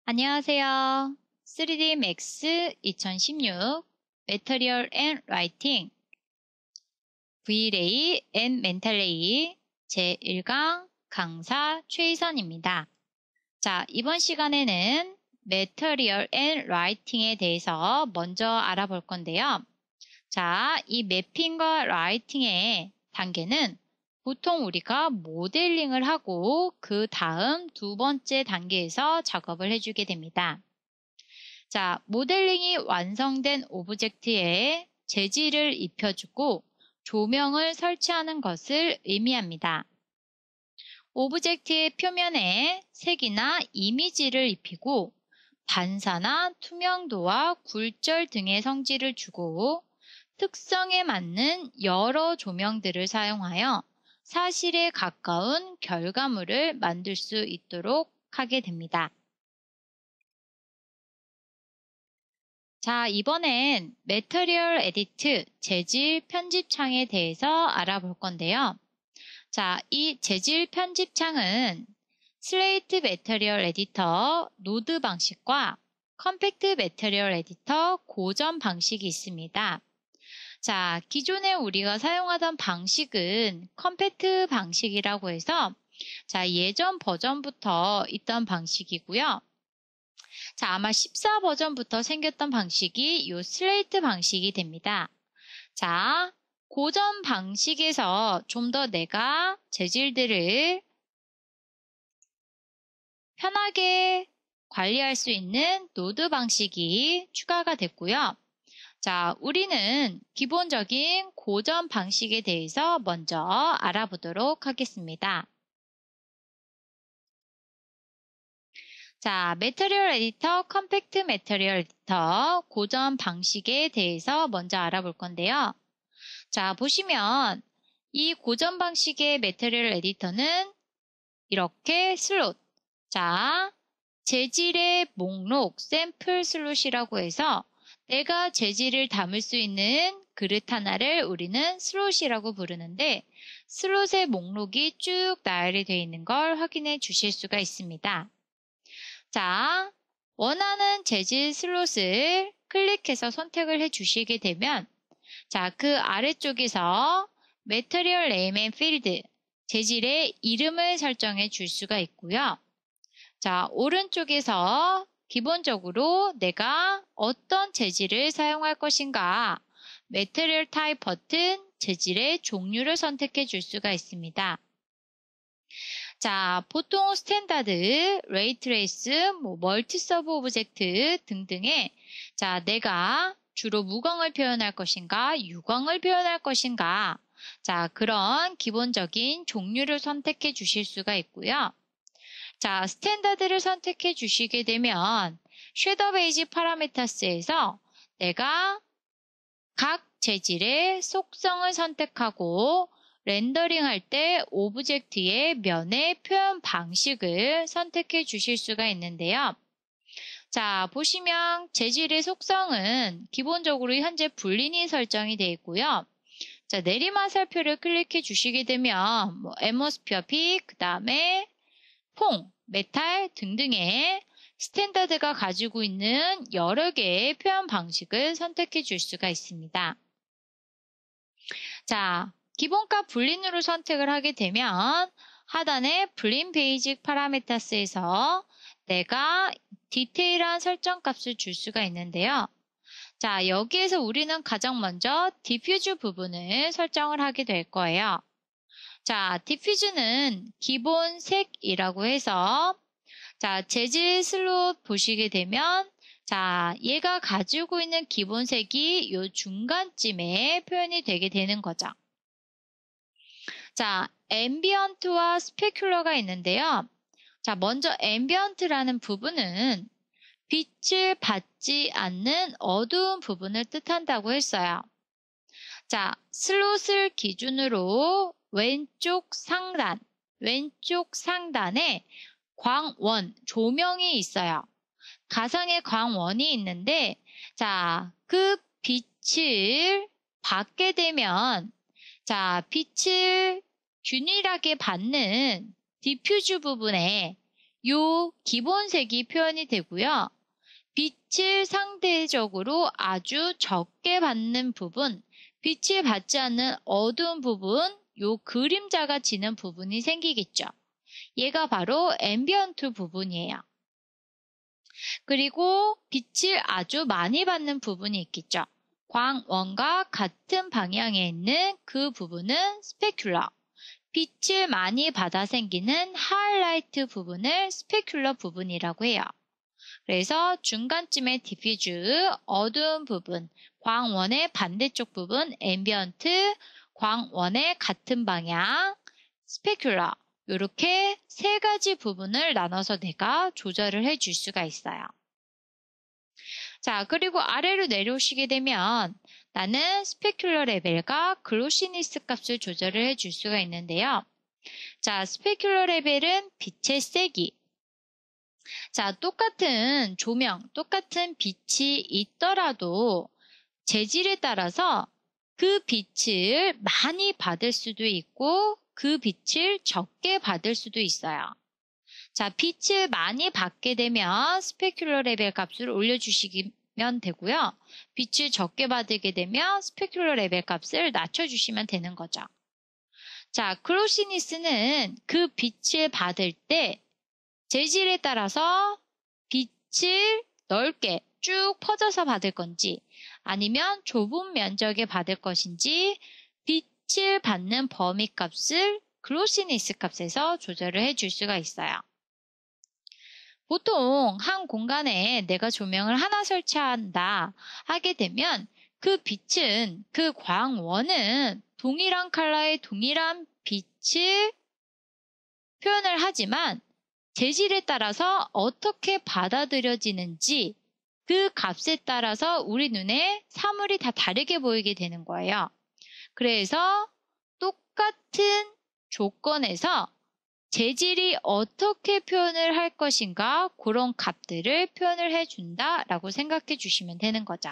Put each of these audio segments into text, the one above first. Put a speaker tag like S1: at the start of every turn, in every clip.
S1: 안녕하세요. 3D Max 2016 Material and Writing Vray and Mental 제1강 강사 최희선입니다. 자, 이번 시간에는 Material and Writing에 대해서 먼저 알아볼 건데요. 자, 이 매핑과 라이팅의 단계는 보통 우리가 모델링을 하고 그 다음 두 번째 단계에서 작업을 해주게 됩니다. 자, 모델링이 완성된 오브젝트에 재질을 입혀주고 조명을 설치하는 것을 의미합니다. 오브젝트의 표면에 색이나 이미지를 입히고 반사나 투명도와 굴절 등의 성질을 주고 특성에 맞는 여러 조명들을 사용하여 사실에 가까운 결과물을 만들 수 있도록 하게 됩니다. 자, 이번엔 Material Edit, 재질 편집 창에 대해서 알아볼 건데요. 자, 이 재질 편집 창은 슬레이트 매터리얼 에디터 노드 방식과 컴팩트 매터리얼 에디터 고전 방식이 있습니다. 자, 기존에 우리가 사용하던 방식은 컴팩트 방식이라고 해서 자, 예전 버전부터 있던 방식이고요. 자, 아마 14 버전부터 생겼던 방식이 이 슬레이트 방식이 됩니다. 자, 고전 방식에서 좀 더 내가 재질들을 편하게 관리할 수 있는 노드 방식이 추가가 됐고요. 자, 우리는 기본적인 고전 방식에 대해서 먼저 알아보도록 하겠습니다. 자, 매터리얼 에디터, 컴팩트 매터리얼 에디터 고전 방식에 대해서 먼저 알아볼 건데요. 자, 보시면 이 고전 방식의 매터리얼 에디터는 이렇게 슬롯, 자, 재질의 목록, 샘플 슬롯이라고 해서 내가 재질을 담을 수 있는 그릇 하나를 우리는 슬롯이라고 부르는데 슬롯의 목록이 쭉 나열이 되어 있는 걸 확인해 주실 수가 있습니다. 자, 원하는 재질 슬롯을 클릭해서 선택을 해 주시게 되면 자, 그 아래쪽에서 Material Name and Field, 재질의 이름을 설정해 줄 수가 있고요. 자, 오른쪽에서 기본적으로 내가 어떤 재질을 사용할 것인가, Material Type 버튼, 재질의 종류를 선택해 줄 수가 있습니다. 자, 보통 스탠다드, 레이트레이스, 멀티 서브 오브젝트 등등의 자, 내가 주로 무광을 표현할 것인가, 유광을 표현할 것인가, 자, 그런 기본적인 종류를 선택해 주실 수가 있고요. 자, 스탠다드를 선택해 주시게 되면 쉐더 베이지 파라미터스에서 내가 각 재질의 속성을 선택하고 렌더링 할 때 오브젝트의 면의 표현 방식을 선택해 주실 수가 있는데요. 자, 보시면 재질의 속성은 기본적으로 현재 불린이 설정이 되어 있고요. 자, 내리마살표를 클릭해 주시게 되면 애트모스피어 픽, 그 다음에 퐁, 메탈 등등의 스탠다드가 가지고 있는 여러 개의 표현 방식을 선택해 줄 수가 있습니다. 자, 기본값 불린으로 선택을 하게 되면 하단에 불린 베이직 파라미터스에서 내가 디테일한 설정 값을 줄 수가 있는데요. 자, 여기에서 우리는 가장 먼저 디퓨즈 부분을 설정을 하게 될 거예요. 자, 디퓨즈는 기본 색이라고 해서 자, 재질 슬롯 보시게 되면 자, 얘가 가지고 있는 기본 색이 요 중간쯤에 표현이 되게 되는 거죠. 자, 앰비언트와 스페큘러가 있는데요. 자, 먼저 앰비언트라는 부분은 빛을 받지 않는 어두운 부분을 뜻한다고 했어요. 자, 슬롯을 기준으로 왼쪽 상단에 광원, 조명이 있어요. 가상의 광원이 있는데, 자, 그 빛을 받게 되면, 자, 빛을 균일하게 받는 디퓨즈 부분에 요 기본색이 표현이 되고요. 빛을 상대적으로 아주 적게 받는 부분, 빛을 받지 않는 어두운 부분, 요 그림자가 지는 부분이 생기겠죠. 얘가 바로 앰비언트 부분이에요. 그리고 빛을 아주 많이 받는 부분이 있겠죠. 광원과 같은 방향에 있는 그 부분은 스페큘러. 빛을 많이 받아 생기는 하이라이트 부분을 스페큘러 부분이라고 해요. 그래서 중간쯤에 디퓨즈, 어두운 부분, 광원의 반대쪽 부분, 앰비언트, 광원의 같은 방향, 스페큘러 이렇게 세 가지 부분을 나눠서 내가 조절을 해줄 수가 있어요. 자, 그리고 아래로 내려오시게 되면 나는 스페큘러 레벨과 글로시니스 값을 조절을 해줄 수가 있는데요. 자, 스페큘러 레벨은 빛의 세기. 자, 똑같은 조명, 똑같은 빛이 있더라도 재질에 따라서 그 빛을 많이 받을 수도 있고 그 빛을 적게 받을 수도 있어요. 자, 빛을 많이 받게 되면 스페큘러 레벨 값을 올려주시면 되고요. 빛을 적게 받게 되면 스페큘러 레벨 값을 낮춰주시면 되는 거죠. 자, 글로시니스는 그 빛을 받을 때 재질에 따라서 빛을 넓게 쭉 퍼져서 받을 건지 아니면 좁은 면적에 받을 것인지 빛을 받는 범위 값을 글로시니스 값에서 조절을 해줄 수가 있어요. 보통 한 공간에 내가 조명을 하나 설치한다 하게 되면 그 빛은, 그 광원은 동일한 컬러의 동일한 빛을 표현을 하지만 재질에 따라서 어떻게 받아들여지는지 그 값에 따라서 우리 눈에 사물이 다 다르게 보이게 되는 거예요. 그래서 똑같은 조건에서 재질이 어떻게 표현을 할 것인가 그런 값들을 표현을 해준다라고 생각해 주시면 되는 거죠.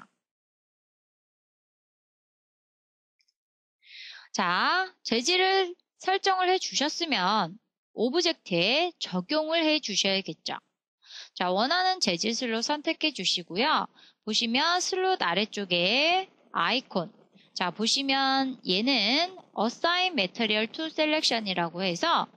S1: 자, 재질을 설정을 해 주셨으면 오브젝트에 적용을 해 주셔야겠죠. 자, 원하는 재질 슬롯 선택해 주시고요. 보시면 슬롯 아래쪽에 아이콘. 자, 보시면 얘는 Assign Material to Selection이라고 해서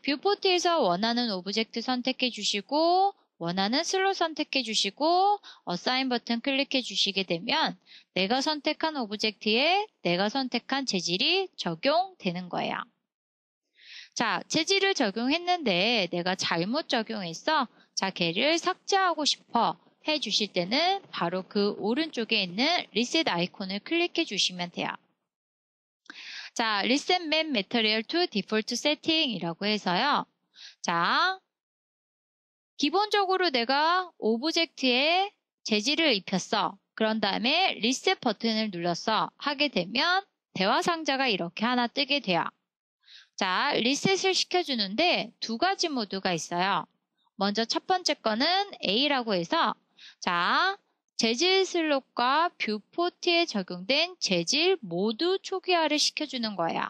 S1: 뷰포트에서 원하는 오브젝트 선택해 주시고 원하는 슬롯 선택해 주시고 Assign 버튼 클릭해 주시게 되면 내가 선택한 오브젝트에 내가 선택한 재질이 적용되는 거예요. 자, 재질을 적용했는데 내가 잘못 적용했어. 자, 걔를 삭제하고 싶어 해 주실 때는 바로 그 오른쪽에 있는 리셋 아이콘을 클릭해 주시면 돼요. 자, Reset Map Material to Default Setting 이라고 해서요. 자, 기본적으로 내가 오브젝트에 재질을 입혔어. 그런 다음에 리셋 버튼을 눌렀어. 하게 되면 대화 상자가 이렇게 하나 뜨게 돼요. 자, 리셋을 시켜주는데 두 가지 모드가 있어요. 먼저 첫 번째 거는 A라고 해서 자, 재질 슬롯과 뷰포트에 적용된 재질 모두 초기화를 시켜주는 거예요.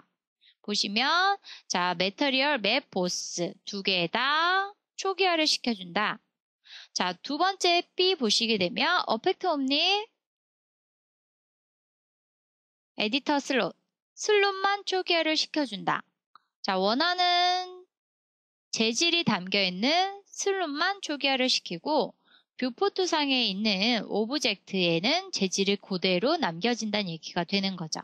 S1: 보시면 자, 매터리얼, 맵, 보스 두 개 다 초기화를 시켜준다. 자, 두 번째 B 보시게 되면 어펙트 옴니 에디터 슬롯만 초기화를 시켜준다. 자, 원하는 재질이 담겨있는 슬롯만 초기화를 시키고 뷰포트 상에 있는 오브젝트에는 재질이 그대로 남겨진다는 얘기가 되는 거죠.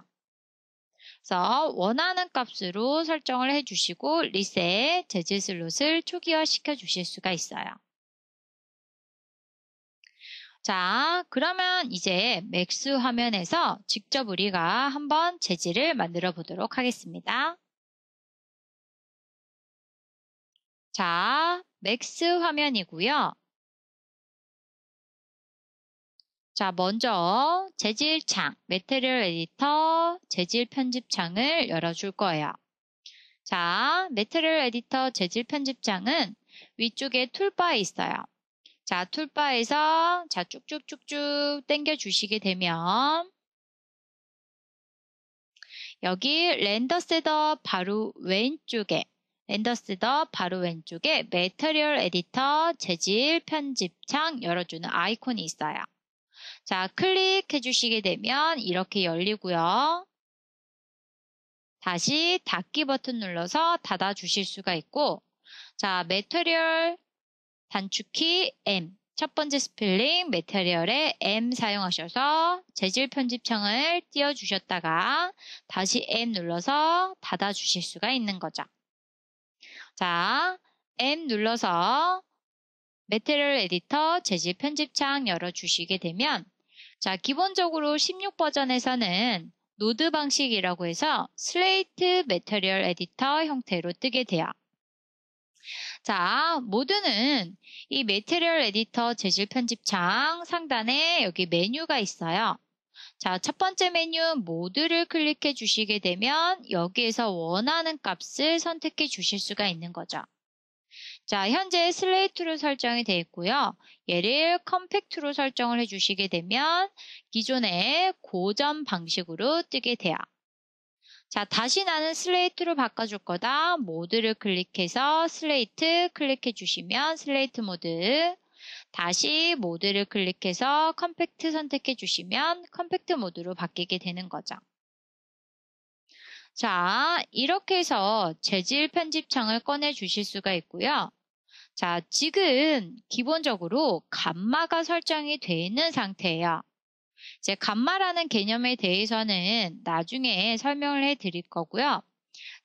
S1: 그래서 원하는 값으로 설정을 해주시고 리셋 재질 슬롯을 초기화 시켜 주실 수가 있어요. 자, 그러면 이제 맥스 화면에서 직접 우리가 한번 재질을 만들어 보도록 하겠습니다. 자, 맥스 화면이고요. 자, 먼저 재질 창, 매테리얼 에디터, 재질 편집 창을 열어줄 거예요. 자, 매테리얼 에디터 재질 편집 창은 위쪽에 툴바에 있어요. 자, 툴바에서 자, 쭉쭉쭉쭉 당겨 주시게 되면 여기 렌더 셋업 바로 왼쪽에 엔더스 더 바로 왼쪽에 매터리얼 에디터 재질 편집창 열어주는 아이콘이 있어요. 자, 클릭해 주시게 되면 이렇게 열리고요. 다시 닫기 버튼 눌러서 닫아 주실 수가 있고, 자, 매터리얼 단축키 M. 첫 번째 스펠링 매터리얼에 M 사용하셔서 재질 편집창을 띄워주셨다가 다시 M 눌러서 닫아 주실 수가 있는 거죠. 자, M 눌러서 매테리얼 에디터 재질 편집창 열어주시게 되면, 자, 기본적으로 16 버전에서는 노드 방식이라고 해서 슬레이트 매테리얼 에디터 형태로 뜨게 돼요. 자, 모드는 이 매테리얼 에디터 재질 편집창 상단에 여기 메뉴가 있어요. 자, 첫 번째 메뉴 모드를 클릭해 주시게 되면 여기에서 원하는 값을 선택해 주실 수가 있는 거죠. 자, 현재 슬레이트로 설정이 되어 있고요. 얘를 컴팩트로 설정을 해주시게 되면 기존의 고전 방식으로 뜨게 돼요. 자, 다시 나는 슬레이트로 바꿔줄 거다. 모드를 클릭해서 슬레이트 클릭해 주시면 슬레이트 모드. 다시 모드를 클릭해서 컴팩트 선택해 주시면 컴팩트 모드로 바뀌게 되는 거죠. 자, 이렇게 해서 재질 편집창을 꺼내 주실 수가 있고요. 자, 지금 기본적으로 감마가 설정이 되어 있는 상태예요. 이제 감마라는 개념에 대해서는 나중에 설명을 해 드릴 거고요.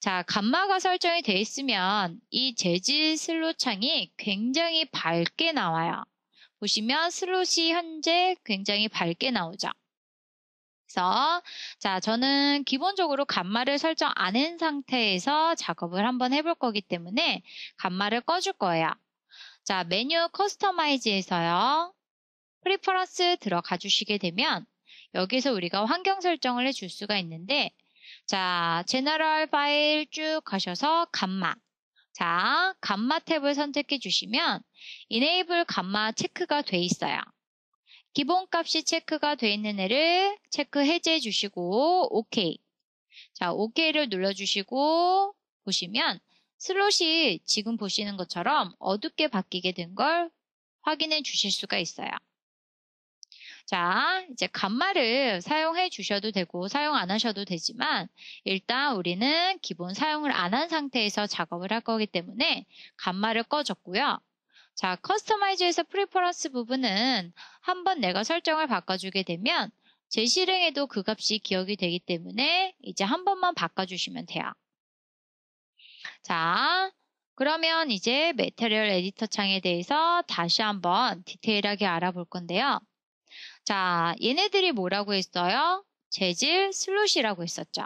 S1: 자, 감마가 설정이 되어 있으면 이 재질 슬롯 창이 굉장히 밝게 나와요. 보시면 슬롯이 현재 굉장히 밝게 나오죠. 그래서 자, 저는 기본적으로 감마를 설정 안 한 상태에서 작업을 한번 해볼 거기 때문에 감마를 꺼줄 거예요. 자, 메뉴 커스터마이즈에서요. 프리퍼런스 들어가 주시게 되면 여기서 우리가 환경 설정을 해줄 수가 있는데, 자, 제너럴 파일 쭉 가셔서 감마. 자, 감마 탭을 선택해 주시면 Enable 감마 체크가 돼 있어요. 기본값이 체크가 돼 있는 애를 체크 해제해 주시고 OK. 자, OK를 눌러주시고 보시면 슬롯이 지금 보시는 것처럼 어둡게 바뀌게 된 걸 확인해 주실 수가 있어요. 자, 이제 감마를 사용해 주셔도 되고 사용 안 하셔도 되지만 일단 우리는 기본 사용을 안 한 상태에서 작업을 할 거기 때문에 감마를 꺼줬고요. 자, 커스터마이즈에서 프리퍼런스 부분은 한번 내가 설정을 바꿔주게 되면 제 실행에도 그 값이 기억이 되기 때문에 이제 한 번만 바꿔주시면 돼요. 자, 그러면 이제 매테리얼 에디터 창에 대해서 다시 한번 디테일하게 알아볼 건데요. 자, 얘네들이 뭐라고 했어요? 재질 슬롯이라고 했었죠.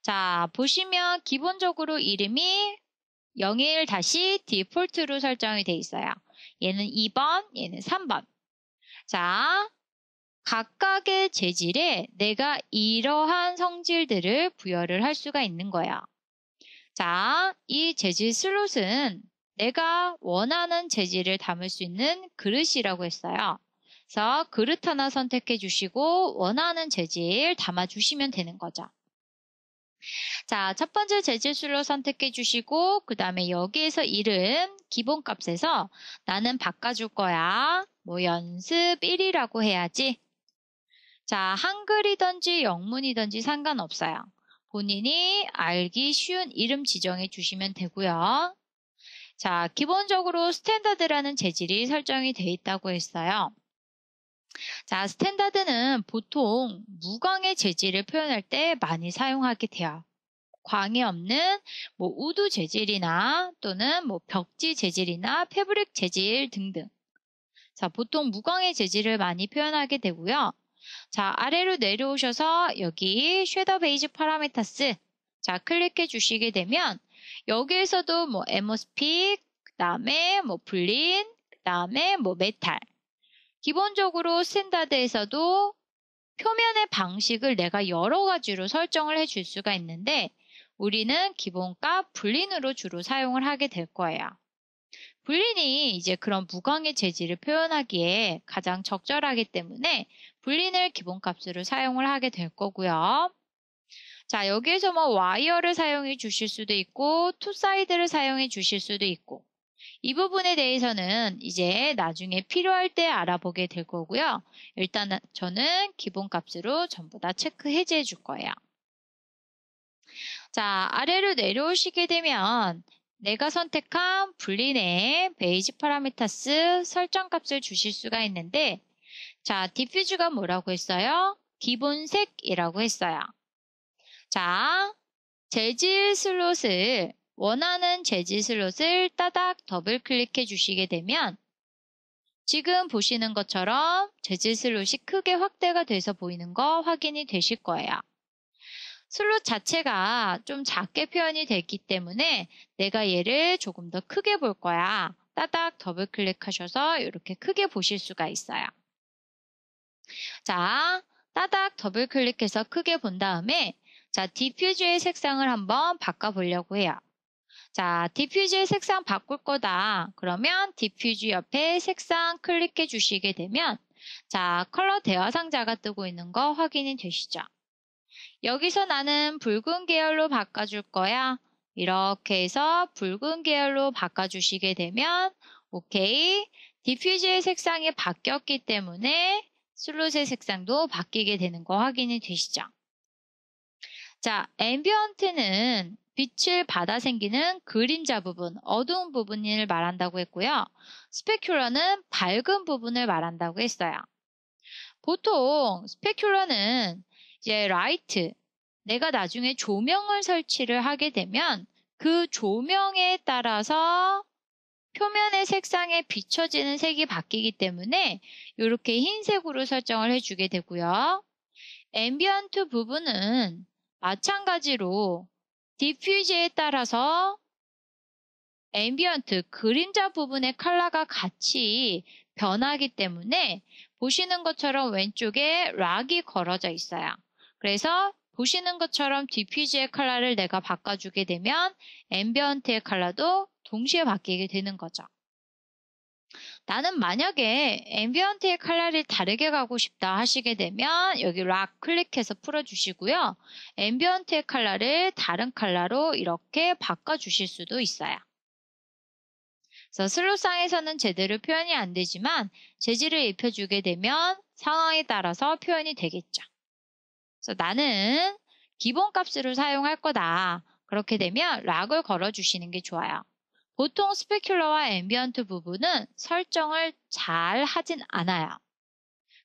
S1: 자, 보시면 기본적으로 이름이 01 디폴트로 설정이 돼 있어요. 얘는 2번, 얘는 3번. 자, 각각의 재질에 내가 이러한 성질들을 부여를 할 수가 있는 거예요. 자, 이 재질 슬롯은 내가 원하는 재질을 담을 수 있는 그릇이라고 했어요. 그래서 그릇 하나 선택해 주시고 원하는 재질 담아 주시면 되는 거죠. 자, 첫 번째 재질 슬롯 선택해 주시고 그 다음에 여기에서 이름 기본값에서 나는 바꿔줄 거야. 뭐 연습 1이라고 해야지. 자, 한글이든지 영문이든지 상관없어요. 본인이 알기 쉬운 이름 지정해 주시면 되고요. 자, 기본적으로 스탠다드라는 재질이 설정이 되어 있다고 했어요. 자, 스탠다드는 보통 무광의 재질을 표현할 때 많이 사용하게 돼요. 광이 없는 뭐 우드 재질이나 또는 뭐 벽지 재질이나 패브릭 재질 등등. 자, 보통 무광의 재질을 많이 표현하게 되고요. 자, 아래로 내려오셔서 여기 쉐더 베이직 파라미터스 자, 클릭해 주시게 되면 여기에서도 뭐 에모스픽, 그 다음에 뭐 블린, 그 다음에 뭐 메탈. 기본적으로 스탠다드에서도 표면의 방식을 내가 여러 가지로 설정을 해줄 수가 있는데 우리는 기본값 블린으로 주로 사용을 하게 될 거예요. 블린이 이제 그런 무광의 재질을 표현하기에 가장 적절하기 때문에 블린을 기본값으로 사용을 하게 될 거고요. 자, 여기에서 뭐 와이어를 사용해 주실 수도 있고 투사이드를 사용해 주실 수도 있고 이 부분에 대해서는 이제 나중에 필요할 때 알아보게 될 거고요. 일단 저는 기본값으로 전부 다 체크 해제해 줄 거예요. 자, 아래로 내려오시게 되면 내가 선택한 불린의 베이직 파라미터스 설정값을 주실 수가 있는데 자, 디퓨즈가 뭐라고 했어요? 기본색이라고 했어요. 자, 재질 슬롯을 원하는 재질 슬롯을 따닥 더블 클릭해 주시게 되면 지금 보시는 것처럼 재질 슬롯이 크게 확대가 돼서 보이는 거 확인이 되실 거예요. 슬롯 자체가 좀 작게 표현이 됐기 때문에 내가 얘를 조금 더 크게 볼 거야. 따닥 더블 클릭하셔서 이렇게 크게 보실 수가 있어요. 자, 따닥 더블 클릭해서 크게 본 다음에 자, 디퓨즈의 색상을 한번 바꿔보려고 해요. 자, 디퓨즈의 색상 바꿀 거다. 그러면 디퓨즈 옆에 색상 클릭해 주시게 되면 자, 컬러 대화 상자가 뜨고 있는 거 확인이 되시죠? 여기서 나는 붉은 계열로 바꿔줄 거야. 이렇게 해서 붉은 계열로 바꿔주시게 되면 오케이. 디퓨즈의 색상이 바뀌었기 때문에 슬롯의 색상도 바뀌게 되는 거 확인이 되시죠? 자, 앰비언트는 빛을 받아 생기는 그림자 부분, 어두운 부분을 말한다고 했고요. 스페큘러는 밝은 부분을 말한다고 했어요. 보통 스페큘러는 이제 라이트, 내가 나중에 조명을 설치를 하게 되면 그 조명에 따라서 표면의 색상에 비춰지는 색이 바뀌기 때문에 이렇게 흰색으로 설정을 해주게 되고요. 앰비언트 부분은 마찬가지로 디퓨즈에 따라서 앰비언트 그림자 부분의 컬러가 같이 변하기 때문에 보시는 것처럼 왼쪽에 락이 걸어져 있어요. 그래서 보시는 것처럼 디퓨즈의 컬러를 내가 바꿔주게 되면 앰비언트의 컬러도 동시에 바뀌게 되는 거죠. 나는 만약에 앰비언트의 컬러를 다르게 가고 싶다 하시게 되면 여기 락 클릭해서 풀어주시고요. 앰비언트의 컬러를 다른 컬러로 이렇게 바꿔주실 수도 있어요. 그래서 슬롯상에서는 제대로 표현이 안 되지만 재질을 입혀주게 되면 상황에 따라서 표현이 되겠죠. 그래서 나는 기본값으로 사용할 거다. 그렇게 되면 락을 걸어주시는 게 좋아요. 보통 스페큘러와 앰비언트 부분은 설정을 잘 하진 않아요.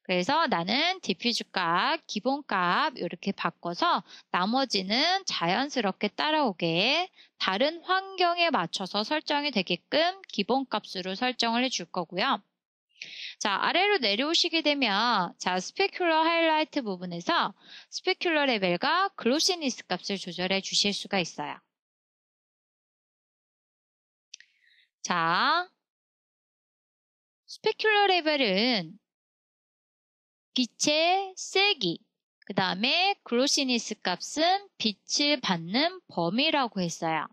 S1: 그래서 나는 디퓨즈 값, 기본 값 이렇게 바꿔서 나머지는 자연스럽게 따라오게 다른 환경에 맞춰서 설정이 되게끔 기본 값으로 설정을 해줄 거고요. 자, 아래로 내려오시게 되면 자, 스페큘러 하이라이트 부분에서 스페큘러 레벨과 글로시니스 값을 조절해 주실 수가 있어요. 자, 스페큘러 레벨은 빛의 세기, 그 다음에 글로시니스 값은 빛을 받는 범위라고 했어요.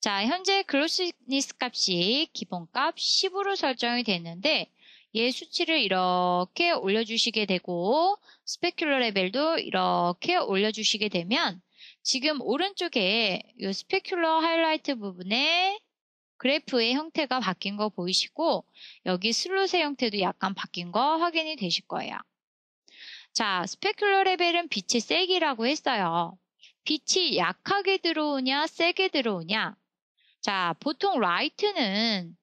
S1: 자, 현재 글로시니스 값이 기본값 10으로 설정이 됐는데 얘 수치를 이렇게 올려주시게 되고 스페큘러 레벨도 이렇게 올려주시게 되면 지금 오른쪽에 이 스페큘러 하이라이트 부분에 그래프의 형태가 바뀐 거 보이시고 여기 슬롯의 형태도 약간 바뀐 거 확인이 되실 거예요. 자, 스페큘러 레벨은 빛의 세기라고 했어요. 빛이 약하게 들어오냐 세게 들어오냐. 자, 보통 라이트는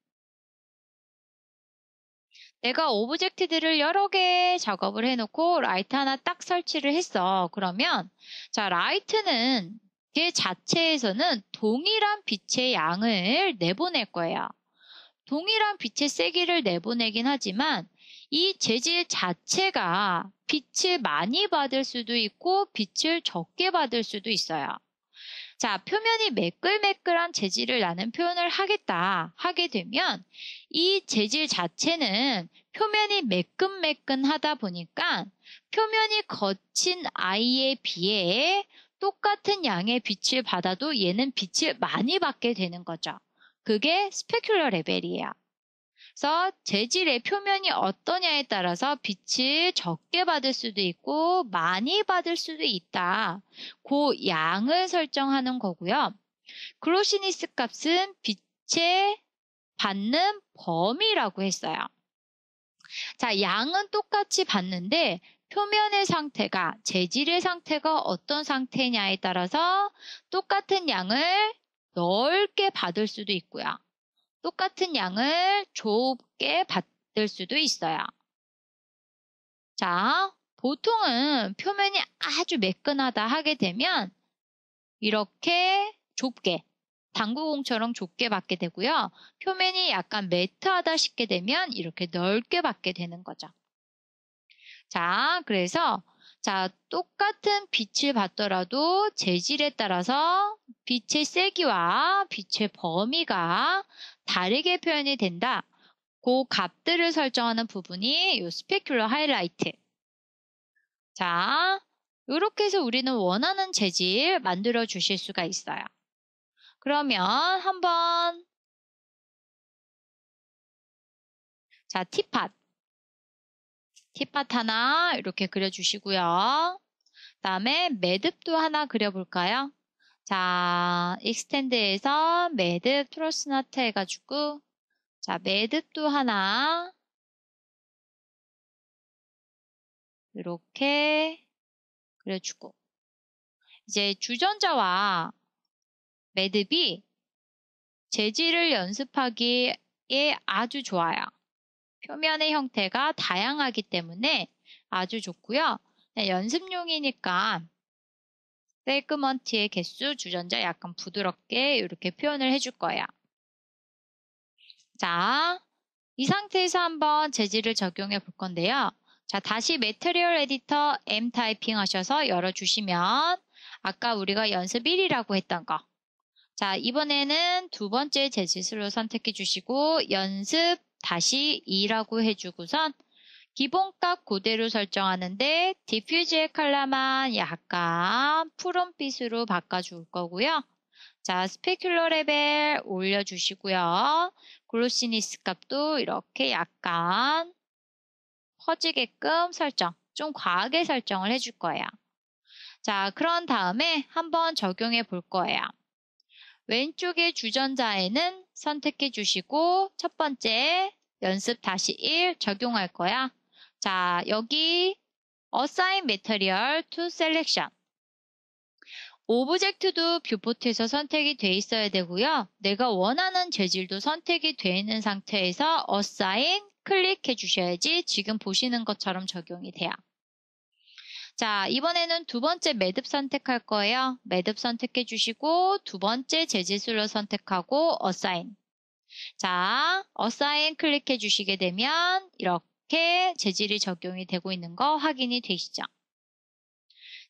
S1: 내가 오브젝트들을 여러 개 작업을 해놓고 라이트 하나 딱 설치를 했어. 그러면 자, 라이트는 걔 자체에서는 동일한 빛의 양을 내보낼 거예요. 동일한 빛의 세기를 내보내긴 하지만 이 재질 자체가 빛을 많이 받을 수도 있고 빛을 적게 받을 수도 있어요. 자, 표면이 매끌매끌한 재질을 나는 표현을 하겠다 하게 되면 이 재질 자체는 표면이 매끈매끈하다 보니까 표면이 거친 아이에 비해 똑같은 양의 빛을 받아도 얘는 빛을 많이 받게 되는 거죠. 그게 스페큘러 레벨이에요. 그래서 재질의 표면이 어떠냐에 따라서 빛을 적게 받을 수도 있고 많이 받을 수도 있다. 그 양을 설정하는 거고요. 글로시니스 값은 빛의 받는 범위라고 했어요. 자, 양은 똑같이 받는데 표면의 상태가, 재질의 상태가 어떤 상태냐에 따라서 똑같은 양을 넓게 받을 수도 있고요. 똑같은 양을 좁게 받을 수도 있어요. 자, 보통은 표면이 아주 매끈하다 하게 되면 이렇게 좁게, 당구공처럼 좁게 받게 되고요. 표면이 약간 매트하다 싶게 되면 이렇게 넓게 받게 되는 거죠. 자, 그래서 똑같은 빛을 받더라도 재질에 따라서 빛의 세기와 빛의 범위가 다르게 표현이 된다. 그 값들을 설정하는 부분이 이 스페큘러 하이라이트. 자, 이렇게 해서 우리는 원하는 재질 만들어 주실 수가 있어요. 그러면 한번 티팟 하나 이렇게 그려주시고요. 그다음에 매듭도 하나 그려볼까요? 자, 익스텐드에서 매듭 트러스나트 해가지고 매듭도 하나 이렇게 그려주고 이제 주전자와 매듭이 재질을 연습하기에 아주 좋아요. 표면의 형태가 다양하기 때문에 아주 좋고요. 연습용이니까 세그먼트의 개수, 주전자 약간 부드럽게 이렇게 표현을 해줄 거예요. 자, 이 상태에서 한번 재질을 적용해 볼 건데요. 자, 다시 매트리얼 에디터 M 타이핑 하셔서 열어주시면 아까 우리가 연습 1이라고 했던 거. 자, 이번에는 두 번째 재질로 선택해 주시고 연습 다시 2라고 해주고선 기본값 그대로 설정하는데 디퓨즈의 컬러만 약간 푸른빛으로 바꿔줄 거고요. 자, 스페큘러 레벨 올려주시고요. 글로시니스 값도 이렇게 약간 퍼지게끔 설정, 좀 과하게 설정을 해줄 거예요. 자, 그런 다음에 한번 적용해 볼 거예요. 왼쪽의 주전자에는 선택해 주시고 첫 번째 연습 다시 1 적용할 거야. 자, 여기 Assign Material to Selection. 오브젝트도 뷰포트에서 선택이 돼 있어야 되고요. 내가 원하는 재질도 선택이 되어 있는 상태에서 Assign 클릭해 주셔야지 지금 보시는 것처럼 적용이 돼요. 자, 이번에는 두 번째 매듭 선택할 거예요. 매듭 선택해 주시고 두 번째 재질술로 선택하고 Assign. 자, Assign 클릭해 주시게 되면 이렇게 재질이 적용이 되고 있는 거 확인이 되시죠?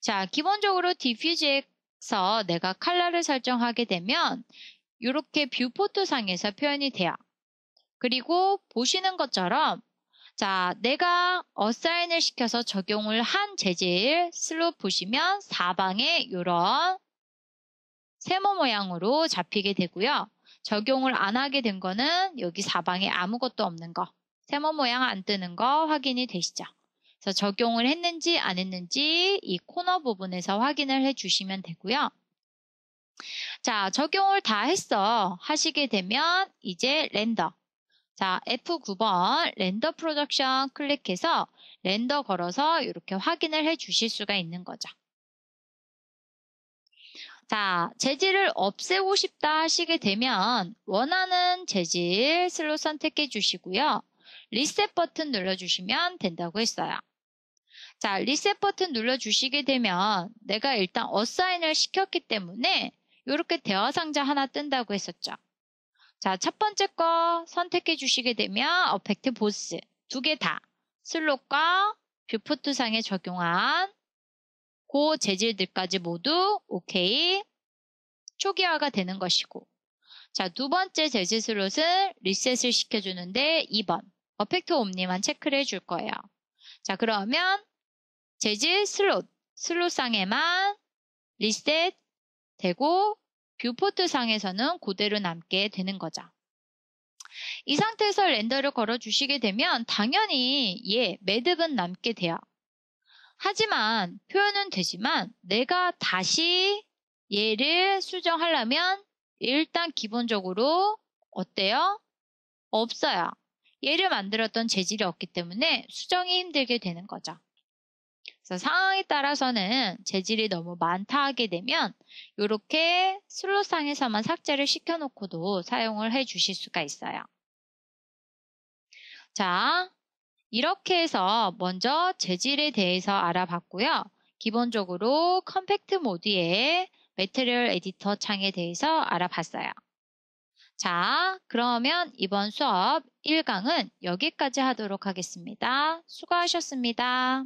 S1: 자, 기본적으로 디퓨즈에서 내가 컬러를 설정하게 되면 이렇게 뷰포트 상에서 표현이 돼요. 그리고 보시는 것처럼 자, 내가 어사인을 시켜서 적용을 한 재질 슬롯 보시면 사방에 이런 세모 모양으로 잡히게 되고요. 적용을 안 하게 된 거는 여기 사방에 아무것도 없는 거, 세모 모양 안 뜨는 거 확인이 되시죠? 그래서 적용을 했는지 안 했는지 이 코너 부분에서 확인을 해주시면 되고요. 자, 적용을 다 했어 하시게 되면 이제 렌더. 자, F9번 렌더 프로덕션 클릭해서 렌더 걸어서 이렇게 확인을 해 주실 수가 있는 거죠. 자, 재질을 없애고 싶다 하시게 되면 원하는 재질 슬롯 선택해 주시고요. 리셋 버튼 눌러주시면 된다고 했어요. 자, 리셋 버튼 눌러주시게 되면 내가 일단 어사인을 시켰기 때문에 이렇게 대화 상자 하나 뜬다고 했었죠. 자, 첫 번째 거 선택해 주시게 되면 어펙트 보스 두 개 다 슬롯과 뷰포트 상에 적용한 그 재질들까지 모두 오케이 초기화가 되는 것이고 자, 두 번째 재질 슬롯을 리셋을 시켜주는데 2번 어펙트 옴니만 체크를 해줄 거예요. 자, 그러면 재질 슬롯상에만 리셋 되고 뷰포트 상에서는 그대로 남게 되는 거죠. 이 상태에서 렌더를 걸어주시게 되면 당연히 매듭은 남게 돼요. 하지만 표현은 되지만 내가 다시 얘를 수정하려면 일단 기본적으로 어때요? 없어요. 얘를 만들었던 재질이 없기 때문에 수정이 힘들게 되는 거죠. 그래서 상황에 따라서는 재질이 너무 많다 하게 되면 이렇게 슬롯상에서만 삭제를 시켜놓고도 사용을 해 주실 수가 있어요. 자, 이렇게 해서 먼저 재질에 대해서 알아봤고요. 기본적으로 컴팩트 모드의 매트리얼 에디터 창에 대해서 알아봤어요. 자, 그러면 이번 수업 1강은 여기까지 하도록 하겠습니다. 수고하셨습니다.